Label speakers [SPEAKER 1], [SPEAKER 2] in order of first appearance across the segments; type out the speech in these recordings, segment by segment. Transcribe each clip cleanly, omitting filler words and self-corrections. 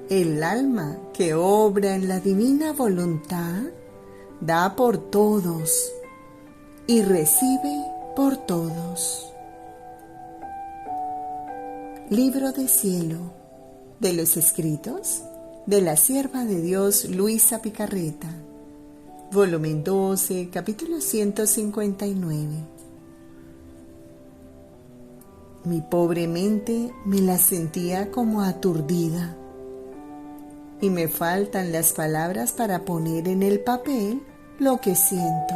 [SPEAKER 1] El alma que obra en la divina voluntad da por todos y recibe por todos. Libro de Cielo, de los escritos de la sierva de Dios Luisa Picarreta, volumen 12, capítulo 159. Mi pobre mente me la sentía como aturdida, y me faltan las palabras para poner en el papel lo que siento.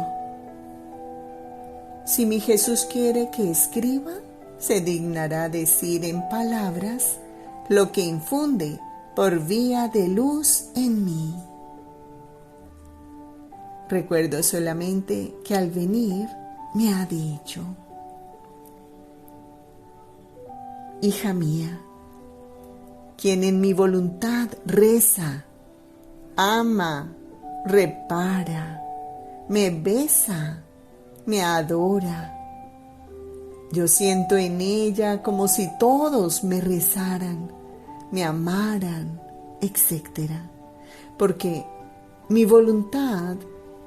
[SPEAKER 1] Si mi Jesús quiere que escriba, se dignará decir en palabras lo que infunde por vía de luz en mí. Recuerdo solamente que al venir me ha dicho: hija mía, quien en mi voluntad reza, ama, repara, me besa, me adora. Yo siento en ella como si todos me rezaran, me amaran, etc. Porque mi voluntad,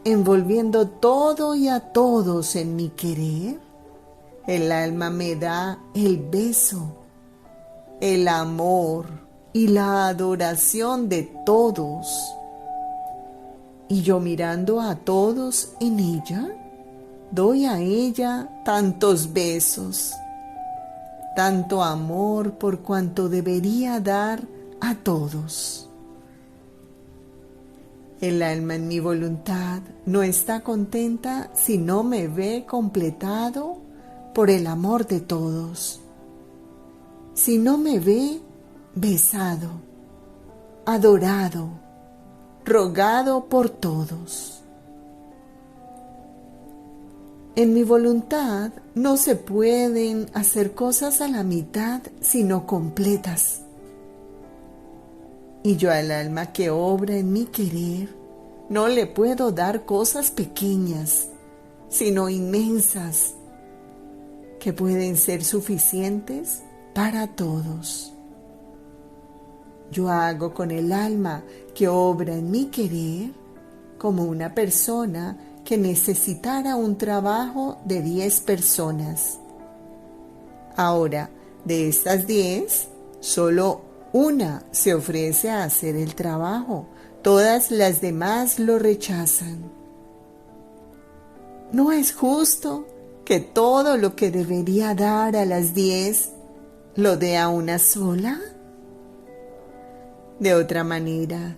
[SPEAKER 1] envolviendo todo y a todos en mi querer, el alma me da el beso, el amor y la adoración de todos. Y yo mirando a todos en ella, doy a ella tantos besos, tanto amor por cuanto debería dar a todos. El alma en mi voluntad no está contenta si no me ve completado por el amor de todos, si no me ve besado, adorado, rogado por todos. En mi voluntad no se pueden hacer cosas a la mitad sino completas. Y yo al alma que obra en mi querer no le puedo dar cosas pequeñas, sino inmensas, que pueden ser suficientes para todos. Yo hago con el alma que obra en mi querer como una persona que necesitara un trabajo de 10 personas. Ahora, de estas 10, solo una se ofrece a hacer el trabajo, todas las demás lo rechazan. ¿No es justo que todo lo que debería dar a las 10 lo dé a una sola? De otra manera,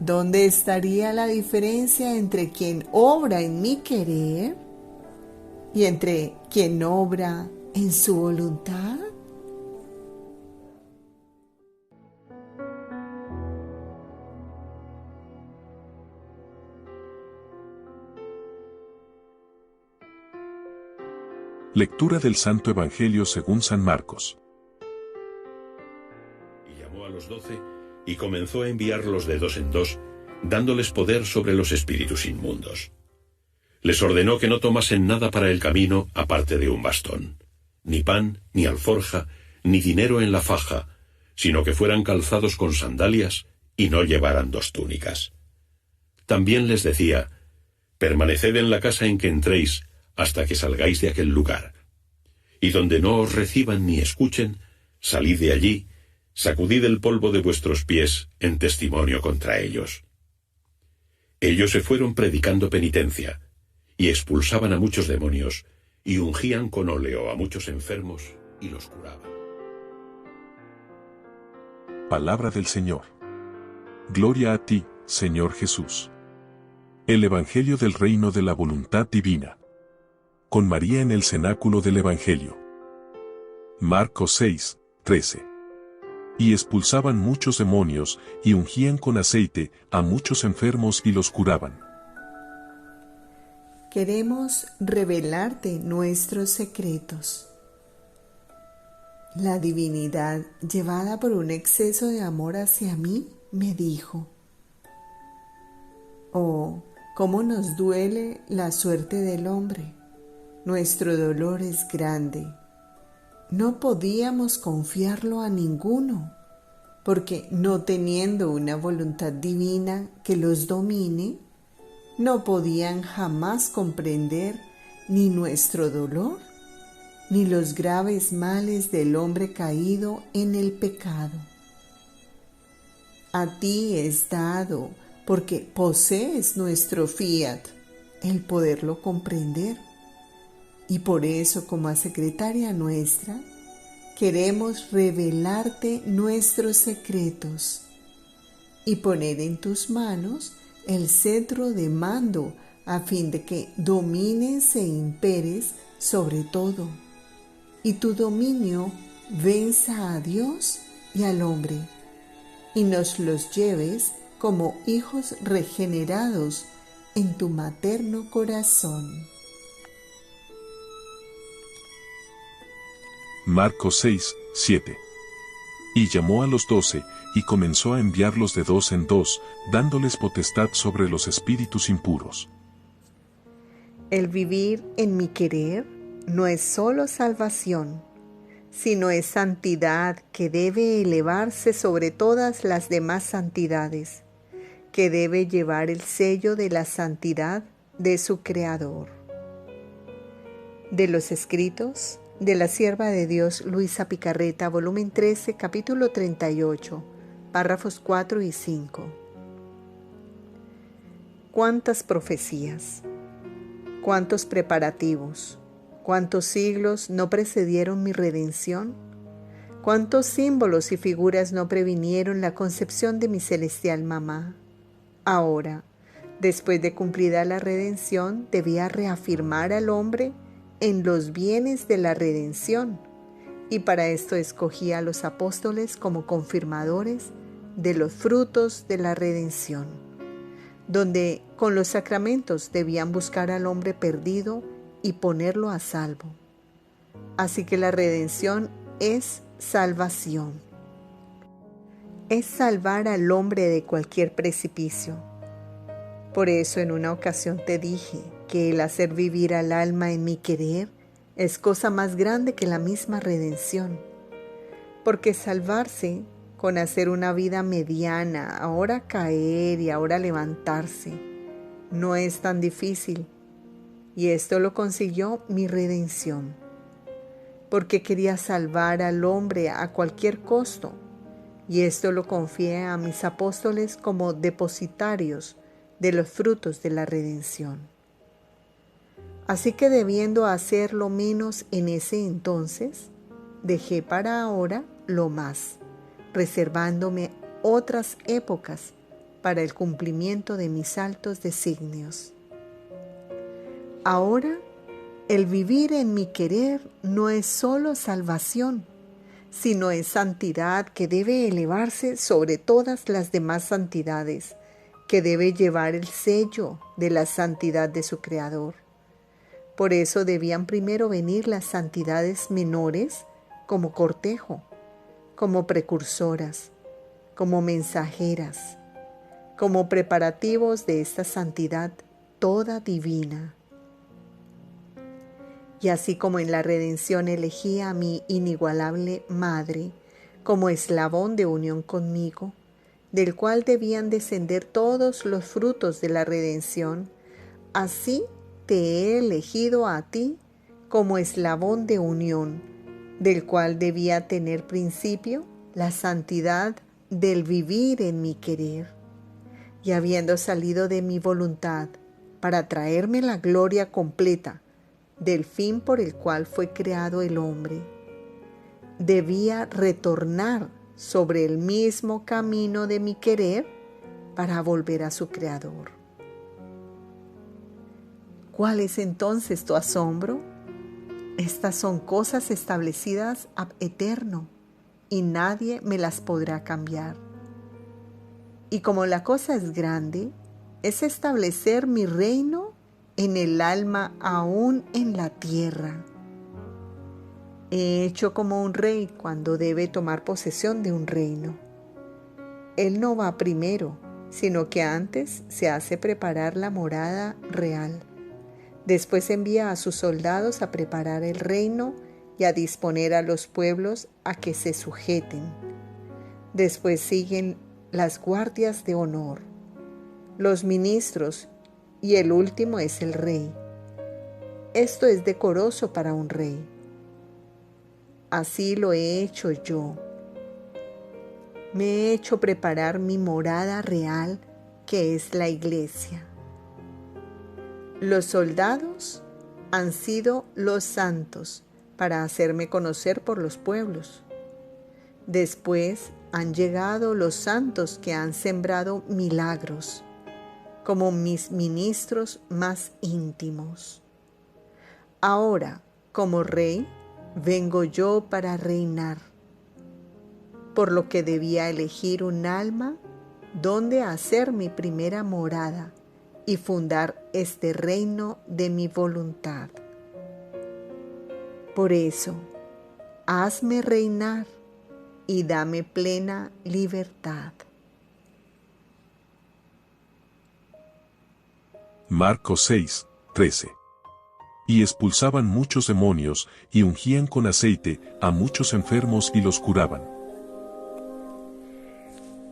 [SPEAKER 1] ¿dónde estaría la diferencia entre quien obra en mi querer y entre quien obra en su voluntad?
[SPEAKER 2] Lectura del Santo Evangelio según San Marcos.
[SPEAKER 3] Y llamó a los 12 y comenzó a enviarlos de 2 en 2, dándoles poder sobre los espíritus inmundos. Les ordenó que no tomasen nada para el camino aparte de un bastón, ni pan, ni alforja, ni dinero en la faja, sino que fueran calzados con sandalias y no llevaran 2 túnicas. También les decía: permaneced en la casa en que entréis hasta que salgáis de aquel lugar. Y donde no os reciban ni escuchen, salid de allí, sacudid el polvo de vuestros pies en testimonio contra ellos. Ellos se fueron predicando penitencia, y expulsaban a muchos demonios, y ungían con óleo a muchos enfermos, y los curaban.
[SPEAKER 2] Palabra del Señor. Gloria a ti, Señor Jesús. El Evangelio del Reino de la Voluntad Divina. Con María en el cenáculo del Evangelio. Marcos 6, 13. Y expulsaban muchos demonios, y ungían con aceite a muchos enfermos y los curaban.
[SPEAKER 1] Queremos revelarte nuestros secretos. La divinidad, llevada por un exceso de amor hacia mí, me dijo: oh, cómo nos duele la suerte del hombre. nuestro dolor es grande. No podíamos confiarlo a ninguno, porque no teniendo una voluntad divina que los domine, no podían jamás comprender ni nuestro dolor, ni los graves males del hombre caído en el pecado. A ti es dado, porque posees nuestro fiat, el poderlo comprender. Y por eso, como a secretaria nuestra, queremos revelarte nuestros secretos y poner en tus manos el cetro de mando a fin de que domines e imperes sobre todo, y tu dominio venza a Dios y al hombre, y nos los lleves como hijos regenerados en tu materno corazón.
[SPEAKER 2] Marcos 6, 7. Y llamó a los 12, y comenzó a enviarlos de 2 en 2, dándoles potestad sobre los espíritus impuros.
[SPEAKER 1] El vivir en mi querer no es solo salvación, sino es santidad que debe elevarse sobre todas las demás santidades, que debe llevar el sello de la santidad de su Creador. De los escritos de la sierva de Dios Luisa Picarreta, volumen 13, capítulo 38, párrafos 4 y 5. ¿Cuántas profecías? ¿Cuántos preparativos? ¿Cuántos siglos no precedieron mi redención? ¿Cuántos símbolos y figuras no previnieron la concepción de mi celestial mamá? Ahora, después de cumplida la redención, debía reafirmar al hombre en los bienes de la redención, y para esto escogí a los apóstoles como confirmadores de los frutos de la redención, donde con los sacramentos debían buscar al hombre perdido y ponerlo a salvo. Así que la redención es salvación. Es salvar al hombre de cualquier precipicio. Por eso en una ocasión te dije que el hacer vivir al alma en mi querer es cosa más grande que la misma redención, porque salvarse con hacer una vida mediana, ahora caer y ahora levantarse, no es tan difícil, y esto lo consiguió mi redención, porque quería salvar al hombre a cualquier costo, y esto lo confié a mis apóstoles como depositarios de los frutos de la redención. Así que debiendo hacer lo menos en ese entonces, dejé para ahora lo más, reservándome otras épocas para el cumplimiento de mis altos designios. Ahora, el vivir en mi querer no es solo salvación, sino es santidad que debe elevarse sobre todas las demás santidades, que debe llevar el sello de la santidad de su Creador. Por eso debían primero venir las santidades menores como cortejo, como precursoras, como mensajeras, como preparativos de esta santidad toda divina. Y así como en la redención elegí a mi inigualable Madre como eslabón de unión conmigo, del cual debían descender todos los frutos de la redención, así te he elegido a ti como eslabón de unión, del cual debía tener principio la santidad del vivir en mi querer. Y habiendo salido de mi voluntad para traerme la gloria completa del fin por el cual fue creado el hombre, debía retornar sobre el mismo camino de mi querer para volver a su Creador. ¿Cuál es entonces tu asombro? Estas son cosas establecidas ab eterno, y nadie me las podrá cambiar. Y como la cosa es grande, es establecer mi reino en el alma aún en la tierra. He hecho como un rey cuando debe tomar posesión de un reino. Él no va primero, sino que antes se hace preparar la morada real, Después envía a sus soldados a preparar el reino y a disponer a los pueblos a que se sujeten. Después siguen las guardias de honor, los ministros y el último es el rey. Esto es decoroso para un rey. Así lo he hecho yo. Me he hecho preparar mi morada real, que es la iglesia. Los soldados han sido los santos para hacerme conocer por los pueblos. Después han llegado los santos que han sembrado milagros, como mis ministros más íntimos. Ahora, como rey, vengo yo para reinar, por lo que debía elegir un alma donde hacer mi primera morada y fundar este reino de mi voluntad. Por eso, hazme reinar y dame plena libertad.
[SPEAKER 2] Marcos 6, 13. Y expulsaban muchos demonios, y ungían con aceite a muchos enfermos y los curaban.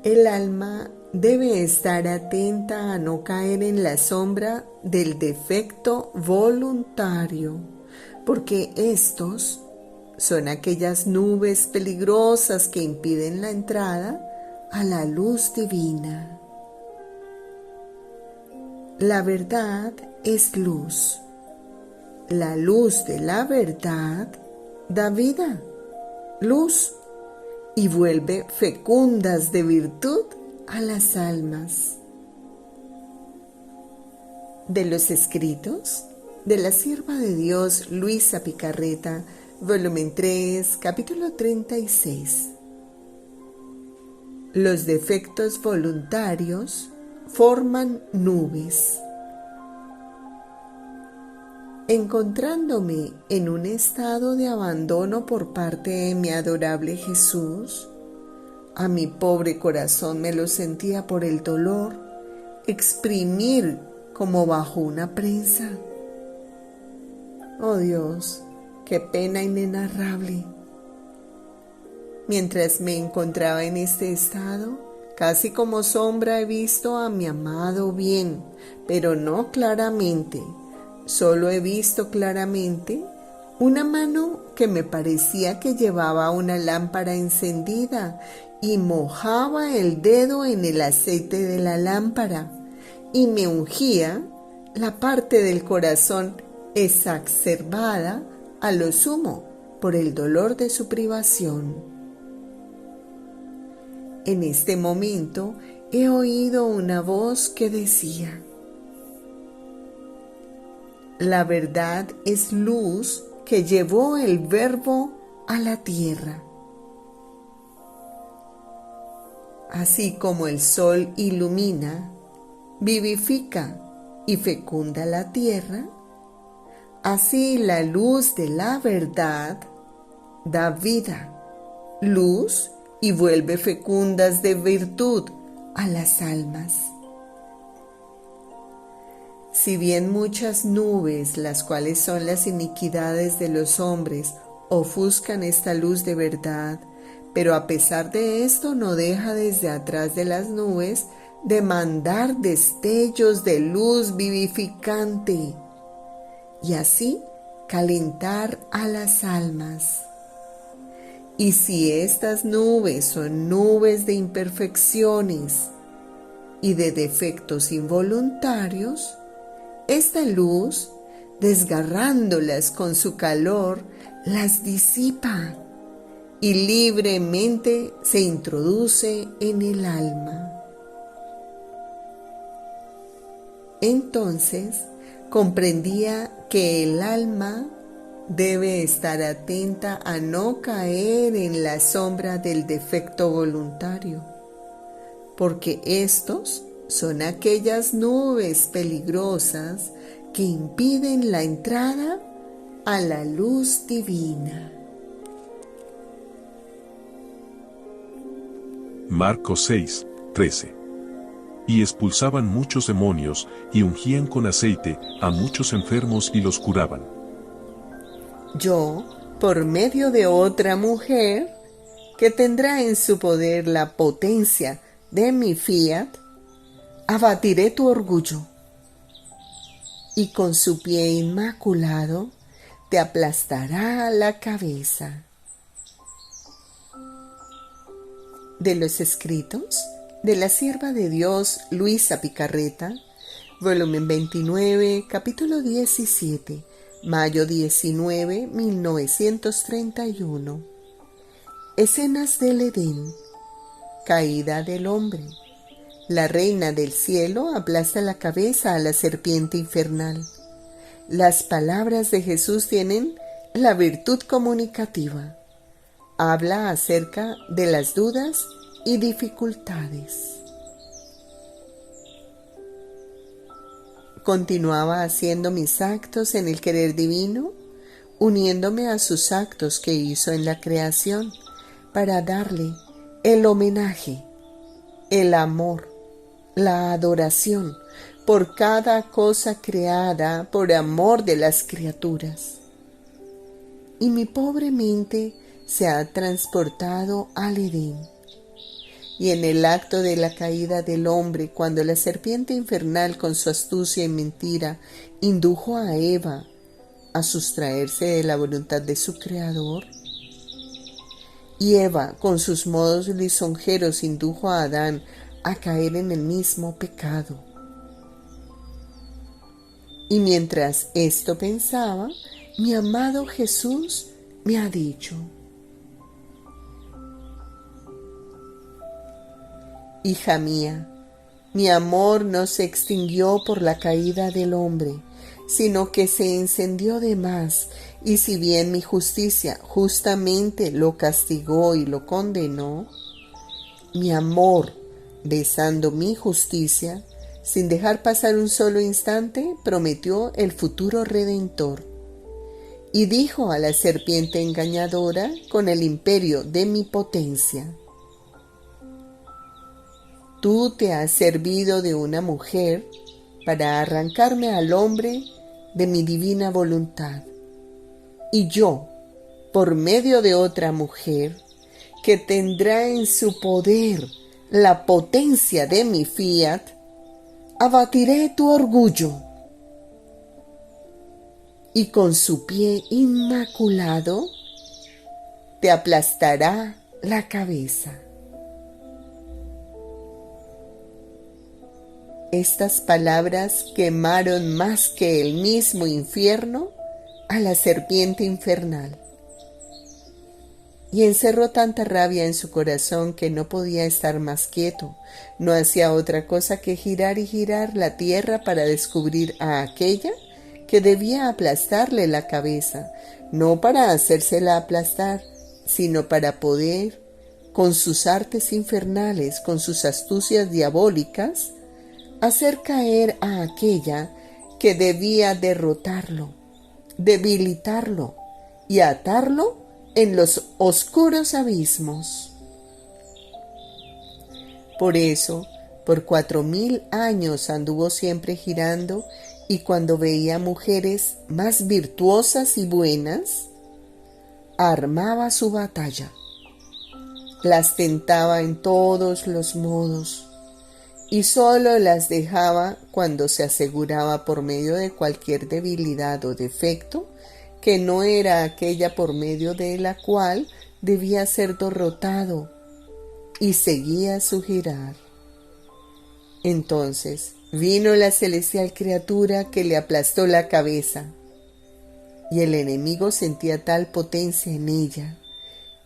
[SPEAKER 1] El alma debe estar atenta a no caer en la sombra del defecto voluntario, porque estos son aquellas nubes peligrosas que impiden la entrada a la luz divina. La verdad es luz. La luz de la verdad da vida, luz, y vuelve fecundas de virtud a las almas. De los escritos de la sierva de Dios Luisa Picarreta, volumen 3, capítulo 36. Los defectos voluntarios forman nubes. Encontrándome en un estado de abandono por parte de mi adorable Jesús, a mi pobre corazón me lo sentía por el dolor exprimir como bajo una presa. Oh Dios, qué pena inenarrable. Mientras me encontraba en este estado, casi como sombra he visto a mi amado bien, pero no claramente. Solo he visto claramente una mano que me parecía que llevaba una lámpara encendida y mojaba el dedo en el aceite de la lámpara y me ungía la parte del corazón exacerbada a lo sumo por el dolor de su privación. En este momento he oído una voz que decía: la verdad es luz que llevó el Verbo a la tierra. Así como el sol ilumina, vivifica y fecunda la tierra, así la luz de la verdad da vida, luz y vuelve fecundas de virtud a las almas. Si bien muchas nubes, las cuales son las iniquidades de los hombres, ofuscan esta luz de verdad, pero a pesar de esto no deja desde atrás de las nubes de mandar destellos de luz vivificante y así calentar a las almas. Y si estas nubes son nubes de imperfecciones y de defectos involuntarios, esta luz, desgarrándolas con su calor, las disipa y libremente se introduce en el alma. Entonces comprendía que el alma debe estar atenta a no caer en la sombra del defecto voluntario, porque estos son aquellas nubes peligrosas que impiden la entrada a la luz divina.
[SPEAKER 2] Marcos 6, 13. y expulsaban muchos demonios, y ungían con aceite a muchos enfermos y los curaban.
[SPEAKER 1] Yo, por medio de otra mujer, que tendrá en su poder la potencia de mi fiat, abatiré tu orgullo, y con su pie inmaculado te aplastará la cabeza. De los escritos de la sierva de Dios Luisa Picarreta, volumen 29, capítulo 17, mayo 19, 1931. Escenas del Edén. Caída del hombre. La reina del cielo aplasta la cabeza a la serpiente infernal. Las palabras de Jesús tienen la virtud comunicativa. Habla acerca de las dudas y dificultades. Continuaba haciendo mis actos en el querer divino, uniéndome a sus actos que hizo en la creación, para darle el homenaje, el amor, la adoración por cada cosa creada por amor de las criaturas. Y mi pobre mente se ha transportado al Edén. Y en el acto de la caída del hombre, cuando la serpiente infernal con su astucia y mentira indujo a Eva a sustraerse de la voluntad de su Creador, y Eva con sus modos lisonjeros indujo a Adán a caer en el mismo pecado. Y mientras esto pensaba, mi amado Jesús me ha dicho: hija mía, mi amor no se extinguió por la caída del hombre, sino que se encendió de más, y si bien mi justicia justamente lo castigó y lo condenó, mi amor, besando mi justicia, sin dejar pasar un solo instante, prometió el futuro Redentor. Y dijo a la serpiente engañadora con el imperio de mi potencia: tú te has servido de una mujer para arrancarme al hombre de mi divina voluntad. Y yo, por medio de otra mujer, que tendrá en su poder la potencia de mi fiat, abatiré tu orgullo. Y con su pie inmaculado te aplastará la cabeza. Estas palabras quemaron más que el mismo infierno a la serpiente infernal, y encerró tanta rabia en su corazón que no podía estar más quieto. No hacía otra cosa que girar y girar la tierra para descubrir a aquella que debía aplastarle la cabeza, no para hacérsela aplastar, sino para poder, con sus artes infernales, con sus astucias diabólicas, hacer caer a aquella que debía derrotarlo, debilitarlo y atarlo en los oscuros abismos. Por eso, por 4000 años anduvo siempre girando, y cuando veía mujeres más virtuosas y buenas, armaba su batalla. Las tentaba en todos los modos, y solo las dejaba cuando se aseguraba por medio de cualquier debilidad o defecto que no era aquella por medio de la cual debía ser derrotado, y seguía su girar. Entonces vino la celestial criatura que le aplastó la cabeza, y el enemigo sentía tal potencia en ella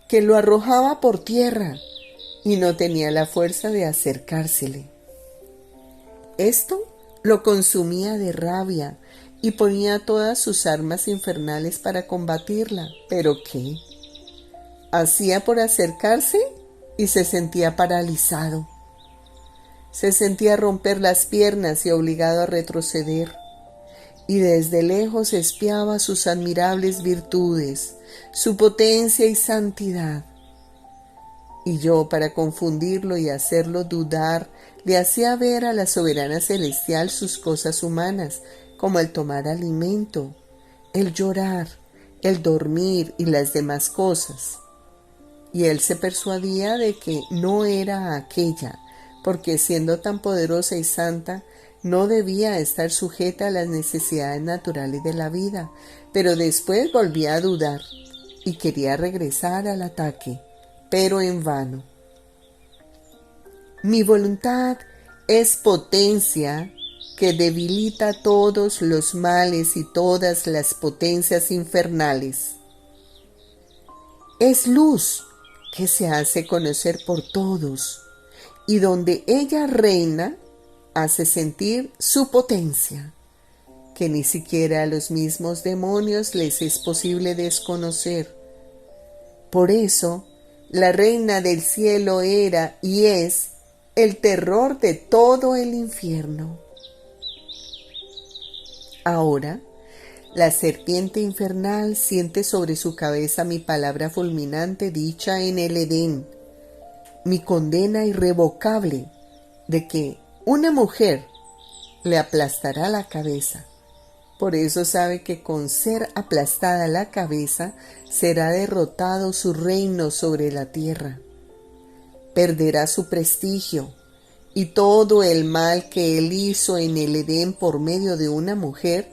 [SPEAKER 1] que lo arrojaba por tierra y no tenía la fuerza de acercársele. Esto lo consumía de rabia y ponía todas sus armas infernales para combatirla. ¿Pero qué? Hacía por acercarse y se sentía paralizado. Se sentía romper las piernas y obligado a retroceder. Y desde lejos espiaba sus admirables virtudes, su potencia y santidad. Y yo, para confundirlo y hacerlo dudar, le hacía ver a la soberana celestial sus cosas humanas, como el tomar alimento, el llorar, el dormir y las demás cosas. Y él se persuadía de que no era aquella, porque siendo tan poderosa y santa, no debía estar sujeta a las necesidades naturales de la vida, pero después volvía a dudar y quería regresar al ataque, pero en vano. Mi voluntad es potencia que debilita todos los males y todas las potencias infernales. Es luz que se hace conocer por todos, y donde ella reina, hace sentir su potencia, que ni siquiera a los mismos demonios les es posible desconocer. Por eso, la reina del cielo era y es el terror de todo el infierno. Ahora, la serpiente infernal siente sobre su cabeza mi palabra fulminante dicha en el Edén, mi condena irrevocable de que una mujer le aplastará la cabeza. Por eso sabe que con ser aplastada la cabeza será derrotado su reino sobre la tierra. Perderá su prestigio y todo el mal que él hizo en el Edén por medio de una mujer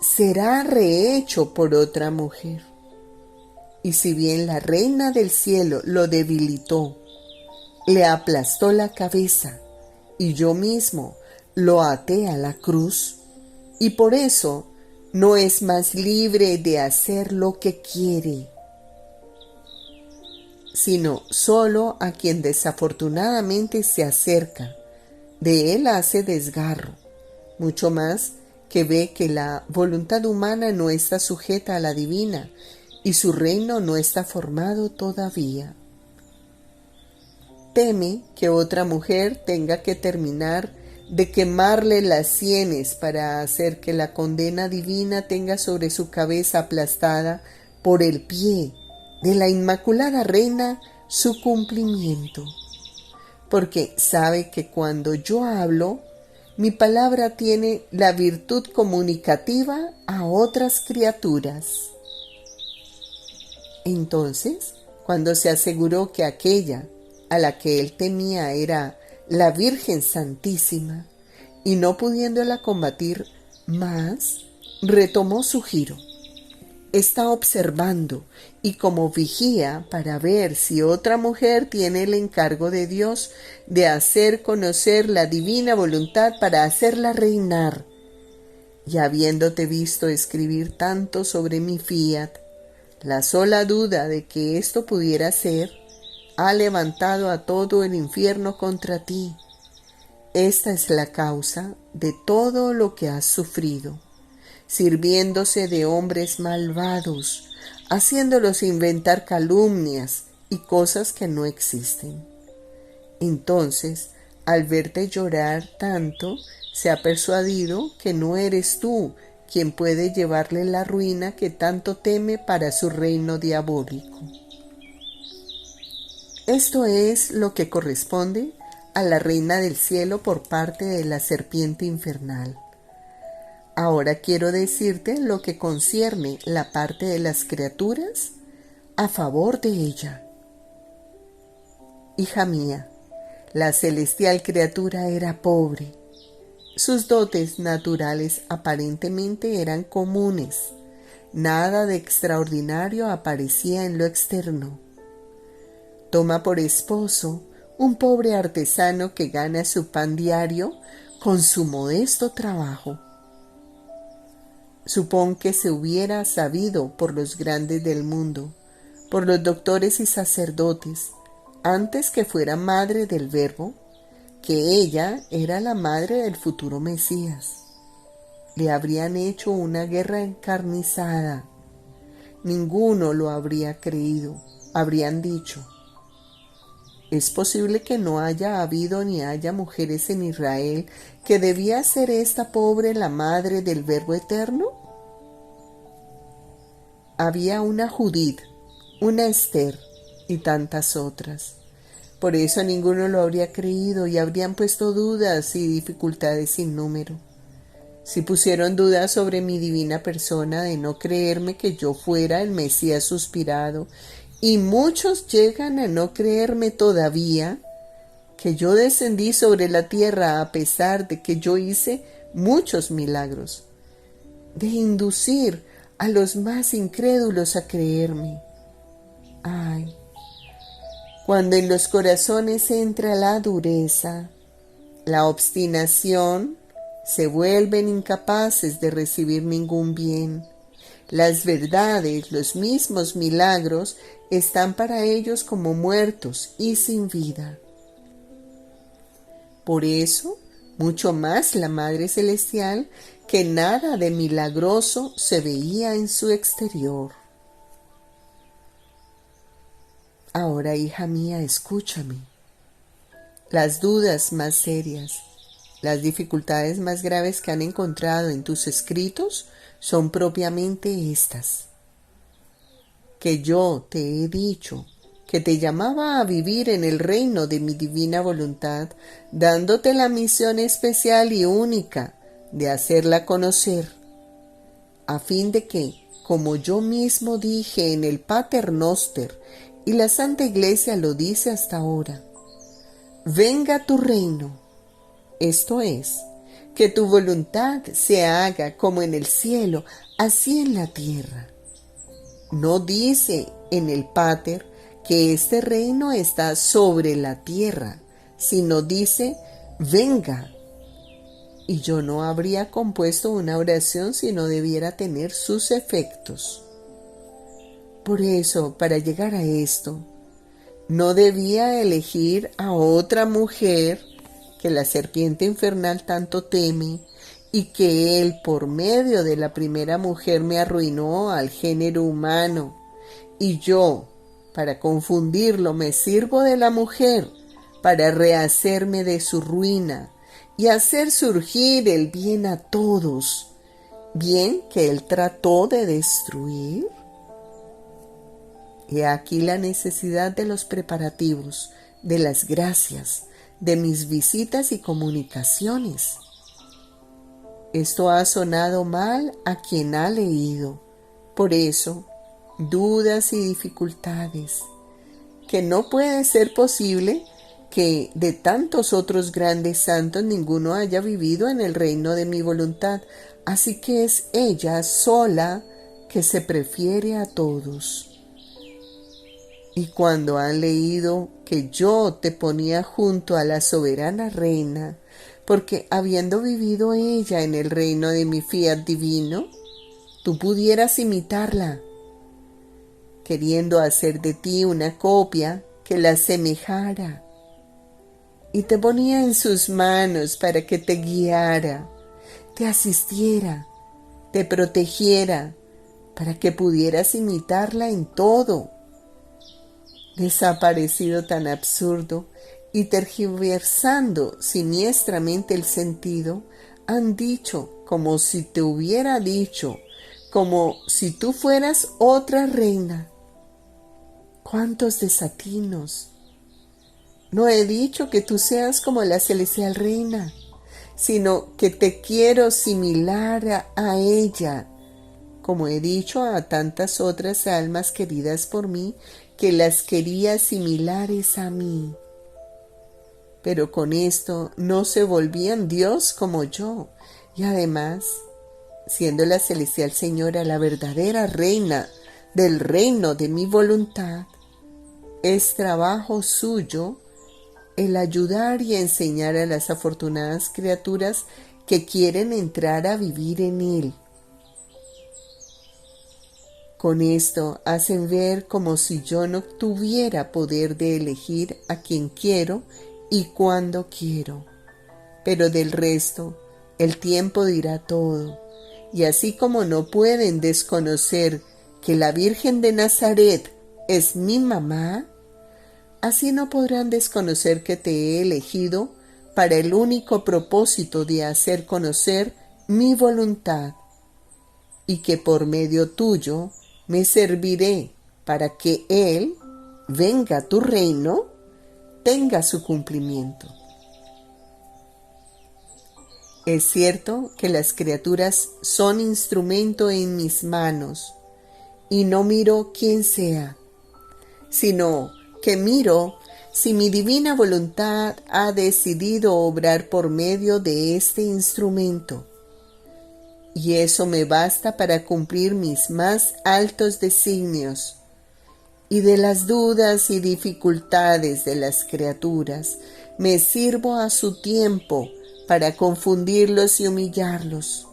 [SPEAKER 1] será rehecho por otra mujer. Y si bien la reina del cielo lo debilitó, le aplastó la cabeza y yo mismo lo até a la cruz, y por eso no es más libre de hacer lo que quiere, sino solo a quien desafortunadamente se acerca. De él hace desgarro, mucho más que ve que la voluntad humana no está sujeta a la divina y su reino no está formado todavía. Teme que otra mujer tenga que terminar de quemarle las sienes para hacer que la condena divina tenga sobre su cabeza aplastada por el pie de la Inmaculada Reina su cumplimiento, porque sabe que cuando yo hablo, mi palabra tiene la virtud comunicativa a otras criaturas. Entonces, cuando se aseguró que aquella a la que él temía era la Virgen Santísima, y no pudiéndola combatir más, retomó su giro. Está observando y como vigía para ver si otra mujer tiene el encargo de Dios de hacer conocer la divina voluntad para hacerla reinar. Y habiéndote visto escribir tanto sobre mi fiat, la sola duda de que esto pudiera ser ha levantado a todo el infierno contra ti. Esta es la causa de todo lo que has sufrido, sirviéndose de hombres malvados, haciéndolos inventar calumnias y cosas que no existen. Entonces, al verte llorar tanto, se ha persuadido que no eres tú quien puede llevarle la ruina que tanto teme para su reino diabólico. Esto es lo que corresponde a la reina del cielo por parte de la serpiente infernal. Ahora quiero decirte lo que concierne la parte de las criaturas a favor de ella. Hija mía, la celestial criatura era pobre. Sus dotes naturales aparentemente eran comunes. Nada de extraordinario aparecía en lo externo. Toma por esposo un pobre artesano que gana su pan diario con su modesto trabajo. Supón que se hubiera sabido por los grandes del mundo, por los doctores y sacerdotes, antes que fuera madre del Verbo, que ella era la madre del futuro Mesías. Le habrían hecho una guerra encarnizada. Ninguno lo habría creído. Habrían dicho: ¿es posible que no haya habido ni haya mujeres en Israel que debía ser esta pobre la madre del Verbo eterno? Había una Judith, una Esther y tantas otras. Por eso ninguno lo habría creído y habrían puesto dudas y dificultades sin número. Si pusieron dudas sobre mi divina persona de no creerme que yo fuera el Mesías suspirado, y muchos llegan a no creerme todavía que yo descendí sobre la tierra a pesar de que yo hice muchos milagros, de inducir a los más incrédulos a creerme. Ay, cuando en los corazones entra la dureza, la obstinación, se vuelven incapaces de recibir ningún bien. Las verdades, los mismos milagros, están para ellos como muertos y sin vida. Por eso, mucho más la Madre Celestial, que nada de milagroso se veía en su exterior. Ahora, hija mía, escúchame. Las dudas más serias, las dificultades más graves que han encontrado en tus escritos son propiamente estas. Que yo te he dicho que te llamaba a vivir en el reino de mi divina voluntad, dándote la misión especial y única de hacerla conocer, a fin de que, como yo mismo dije en el Pater Noster, y la Santa Iglesia lo dice hasta ahora, venga tu reino, esto es, que tu voluntad se haga como en el cielo, así en la tierra. No dice en el Pater que este reino está sobre la tierra, sino dice, venga. Y yo no habría compuesto una oración si no debiera tener sus efectos. Por eso, para llegar a esto, no debía elegir a otra mujer que la serpiente infernal tanto teme y que él por medio de la primera mujer me arruinó al género humano. Y yo, para confundirlo, me sirvo de la mujer para rehacerme de su ruina y hacer surgir el bien a todos, bien que él trató de destruir. He aquí la necesidad de los preparativos, de las gracias, de mis visitas y comunicaciones. Esto ha sonado mal a quien ha leído. Por eso, dudas y dificultades, que no puede ser posible que de tantos otros grandes santos ninguno haya vivido en el reino de mi voluntad, así que es ella sola que se prefiere a todos. Y cuando han leído que yo te ponía junto a la soberana reina, porque habiendo vivido ella en el reino de mi fiat divino, tú pudieras imitarla, queriendo hacer de ti una copia que la semejara, y te ponía en sus manos para que te guiara, te asistiera, te protegiera, para que pudieras imitarla en todo. Desaparecido tan absurdo y tergiversando siniestramente el sentido, han dicho como si te hubiera dicho, como si tú fueras otra reina. ¡Cuántos desatinos! No he dicho que tú seas como la celestial reina, sino que te quiero similar a ella, como he dicho a tantas otras almas queridas por mí, que las quería similares a mí. Pero con esto no se volvían Dios como yo, y además, siendo la celestial señora la verdadera reina del reino de mi voluntad, es trabajo suyo el ayudar y enseñar a las afortunadas criaturas que quieren entrar a vivir en él. Con esto hacen ver como si yo no tuviera poder de elegir a quien quiero y cuando quiero. Pero del resto, el tiempo dirá todo. Y así como no pueden desconocer que la Virgen de Nazaret es mi mamá, así no podrán desconocer que te he elegido para el único propósito de hacer conocer mi voluntad, y que por medio tuyo me serviré para que Él, venga a tu reino, tenga su cumplimiento. Es cierto que las criaturas son instrumento en mis manos, y no miro quién sea, sino que miro si mi divina voluntad ha decidido obrar por medio de este instrumento. Y eso me basta para cumplir mis más altos designios. Y de las dudas y dificultades de las criaturas me sirvo a su tiempo para confundirlos y humillarlos.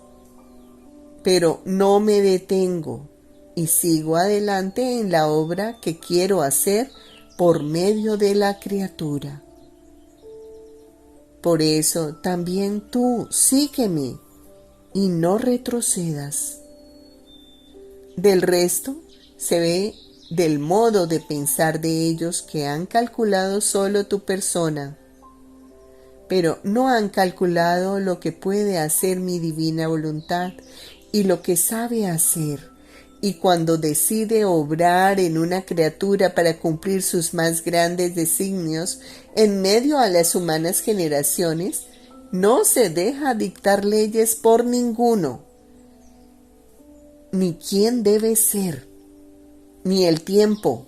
[SPEAKER 1] Pero no me detengo y sigo adelante en la obra que quiero hacer por medio de la criatura. Por eso también tú sígueme y no retrocedas. Del resto se ve del modo de pensar de ellos que han calculado solo tu persona, pero no han calculado lo que puede hacer mi divina voluntad y lo que sabe hacer, y cuando decide obrar en una criatura para cumplir sus más grandes designios en medio a las humanas generaciones, no se deja dictar leyes por ninguno, ni quién debe ser, ni el tiempo,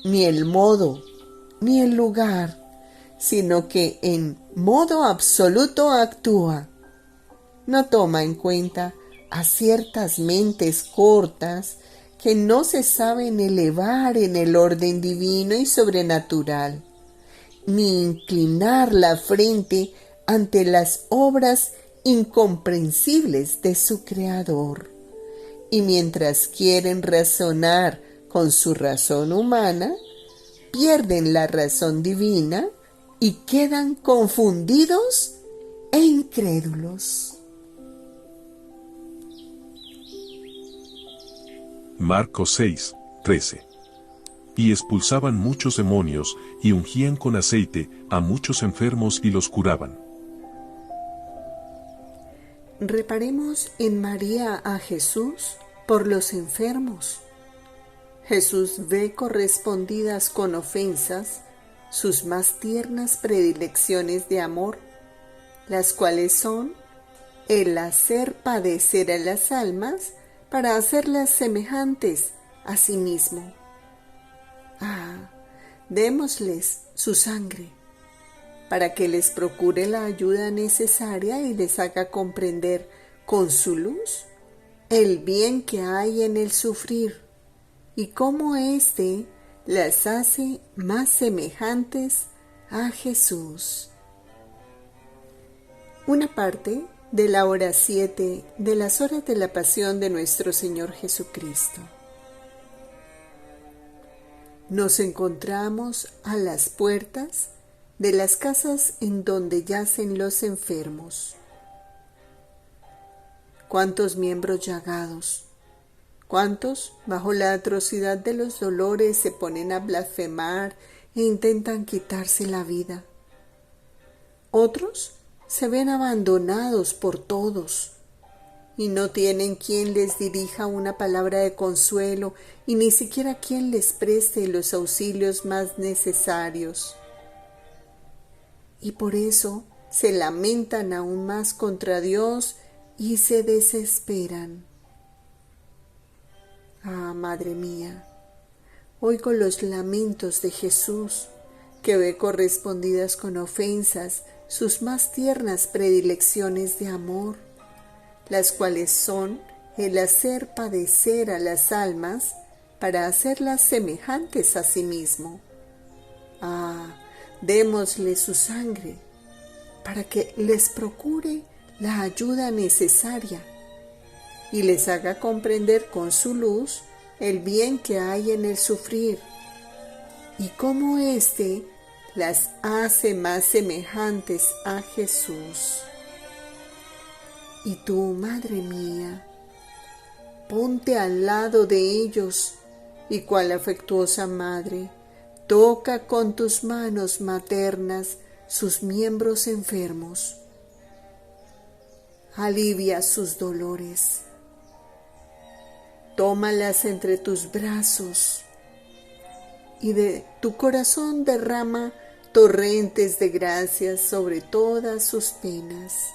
[SPEAKER 1] ni el modo, ni el lugar, sino que en modo absoluto actúa. No toma en cuenta a ciertas mentes cortas que no se saben elevar en el orden divino y sobrenatural, ni inclinar la frente ante las obras incomprensibles de su Creador. Y mientras quieren razonar con su razón humana, pierden la razón divina y quedan confundidos e incrédulos.
[SPEAKER 2] Marcos 6, 13. Y expulsaban muchos demonios, y ungían con aceite a muchos enfermos y los curaban.
[SPEAKER 1] Reparemos en María a Jesús por los enfermos. Jesús ve correspondidas con ofensas sus más tiernas predilecciones de amor, las cuales son el hacer padecer a las almas para hacerlas semejantes a sí mismo. Démosles su sangre, para que les procure la ayuda necesaria y les haga comprender con su luz el bien que hay en el sufrir y cómo éste las hace más semejantes a Jesús. Una parte de la hora 7 de las horas de la pasión de nuestro Señor Jesucristo. Nos encontramos a las puertas de las casas en donde yacen los enfermos. ¿Cuántos miembros llagados? ¿Cuántos, bajo la atrocidad de los dolores, se ponen a blasfemar e intentan quitarse la vida? Otros se ven abandonados por todos y no tienen quien les dirija una palabra de consuelo y ni siquiera quien les preste los auxilios más necesarios. Y por eso se lamentan aún más contra Dios y se desesperan. Madre mía, oigo los lamentos de Jesús, que ve correspondidas con ofensas sus más tiernas predilecciones de amor, las cuales son el hacer padecer a las almas para hacerlas semejantes a sí mismo. Démosle su sangre, para que les procure la ayuda necesaria y les haga comprender con su luz el bien que hay en el sufrir y cómo éste las hace más semejantes a Jesús. Y tú, Madre mía, ponte al lado de ellos y cual afectuosa madre, toca con tus manos maternas sus miembros enfermos. Alivia sus dolores. Tómalas entre tus brazos y de tu corazón derrama torrentes de gracias sobre todas sus penas.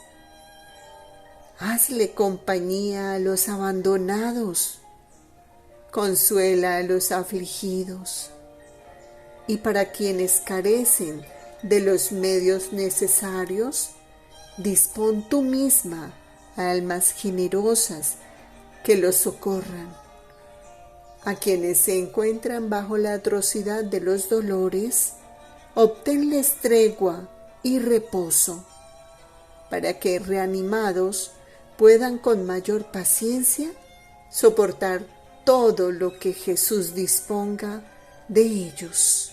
[SPEAKER 1] Hazle compañía a los abandonados, consuela a los afligidos, y para quienes carecen de los medios necesarios, dispón tú misma almas generosas que los socorran. A quienes se encuentran bajo la atrocidad de los dolores, obténles tregua y reposo, para que reanimados puedan con mayor paciencia soportar todo lo que Jesús disponga de ellos.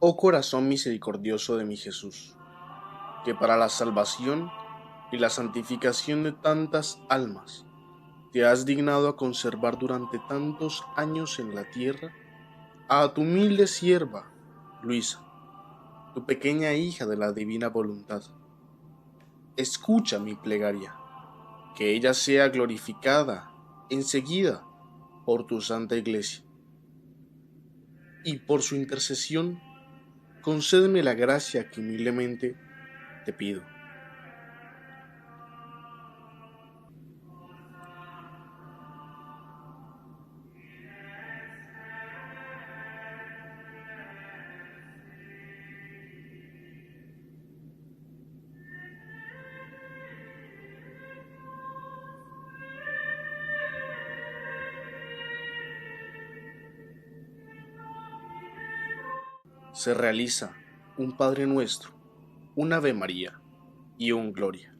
[SPEAKER 4] Oh corazón misericordioso de mi Jesús, que para la salvación y la santificación de tantas almas te has dignado a conservar durante tantos años en la tierra a tu humilde sierva, Luisa, tu pequeña hija de la divina voluntad. Escucha mi plegaria, que ella sea glorificada enseguida por tu santa iglesia. Y por su intercesión, concédeme la gracia que humildemente te pido. Se realiza un Padre Nuestro, un Ave María y un Gloria.